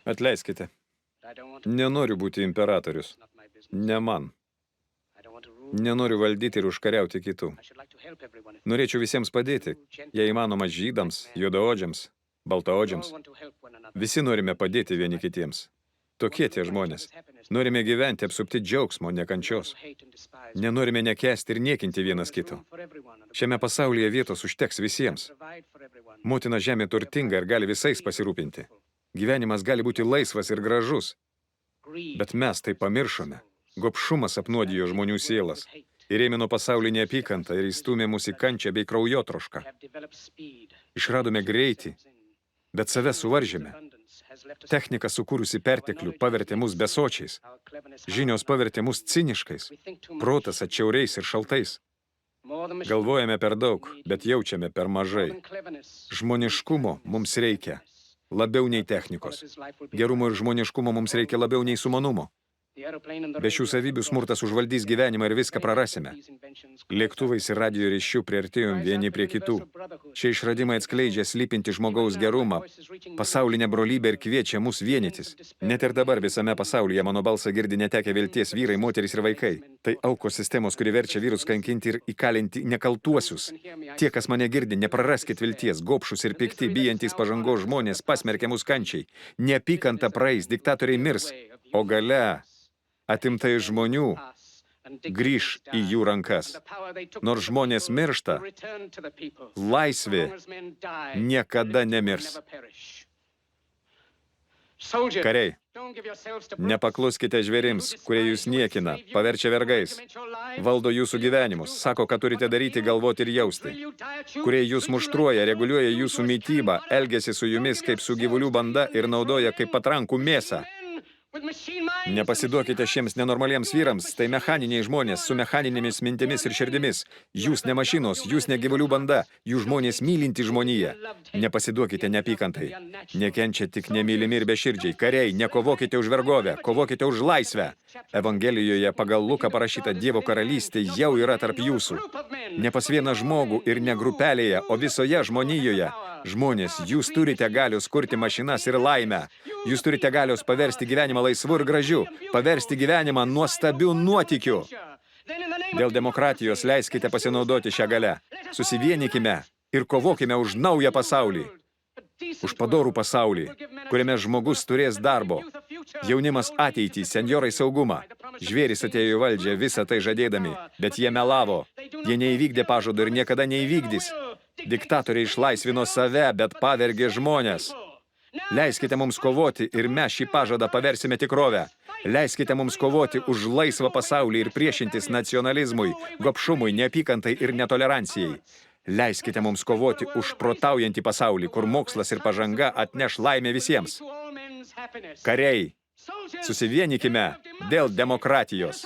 Atleiskite. Nenoriu būti imperatorius. Ne man. Nenoriu valdyti ir užkariauti kitų. Norėčiau visiems padėti, jei įmanoma žydams, juodaodžiams, baltaodžiams. Visi norime padėti vieni kitiems. Tokie tie žmonės. Norime gyventi apsupti džiaugsmo, ne kančios. Nenorime nekęsti ir niekinti vienas kito. Šiame pasaulyje vietos užteks visiems. Motina žemė turtinga ir gali visais pasirūpinti. Gyvenimas gali būti laisvas ir gražus. Bet mes tai pamiršome. Gobšumas apnuodijo žmonių sielas. Įrėmino pasaulį neapykantą ir įstūmė mus į kančią bei kraujotrošką. Išradome greitį, bet save suvaržėme. Technika sukūrusi perteklių pavertė mus besočiais. Žinios pavertė mus ciniškais. Protas atšiauriais ir šaltais. Galvojame per daug, bet jaučiame per mažai. Žmoniškumo mums reikia labiau nei technikos. Gerumo ir žmoniškumo mums reikia labiau nei sumanumo. Be šių savybių smurtas užvaldys gyvenimą ir viską prarasime. Lėktuvais ir radijo ryšių priartėjom vieni prie kitų. Šie išradimai atskleidžia slypinti žmogaus gerumą, pasaulinę brolybę ir kviečia mus vienytis. Net ir dabar visame pasaulyje mano balsą girdi netekę vilties vyrai, moterys ir vaikai. Tai aukos sistemos, kuri verčia vyrus kankinti ir įkalinti nekaltuosius. Tie, kas mane girdi, nepraraskit vilties, gobšus ir pikti, bijantys pažangos žmonės pasmerkia mus kančiai. Neapykanta praeis, diktatoriai mirs, o gale atimta iš žmonių grįš į jų rankas. Nors žmonės miršta, laisvė niekada nemirs. Kariai, nepakluskite žvėrims, kurie jūs niekina, paverčia vergais, valdo jūsų gyvenimus, sako, kad turite daryti, galvoti ir jausti, kurie jūs muštruoja, reguliuoja jūsų mitybą, elgiasi su jumis kaip su gyvulių banda ir naudoja kaip patrankų mėsą. Nepasiduokite šiems nenormaliems vyrams, tai mechaniniai žmonės su mechaninėmis mintimis ir širdimis. Jūs ne mašinos, jūs ne gyvulių banda, jūs žmonės mylinti žmoniją. Nepasiduokite neapykantai. Nekenčia tik nemylimi ir beširdžiai. Kariai, nekovokite už vergovę, kovokite už laisvę. Evangelijoje pagal Luką parašyta Dievo karalystė jau yra tarp jūsų. Ne pas vieną žmogų ir ne grupelėje, o visoje žmonijoje. Žmonės, jūs turite galios kurti mašinas ir laimę. Jūs turite galios paversti gyvenimą laisvu ir gražiu, paversti gyvenimą nuostabiu nuotykiu. Dėl demokratijos leiskite pasinaudoti šią galę. Susivienykime ir kovokime už naują pasaulį. Už padorų pasaulį, kuriame žmogus turės darbo. Jaunimas ateitį, senjorai saugumą. Žvėrys atėjo į valdžią visą tai žadėdami, bet jie melavo. Jie neįvykdė pažado ir niekada neįvykdys. Diktatoriai išlaisvino save, bet pavergė žmonės. Leiskite mums kovoti ir mes šį pažadą paversime tikrovę. Leiskite mums kovoti už laisvą pasaulį ir priešintis nacionalizmui, gobšumui, neapykantai ir netolerancijai. Leiskite mums kovoti už protaujantį pasaulį, kur mokslas ir pažanga atneš laimę visiems. Kariai, susivienykime dėl demokratijos.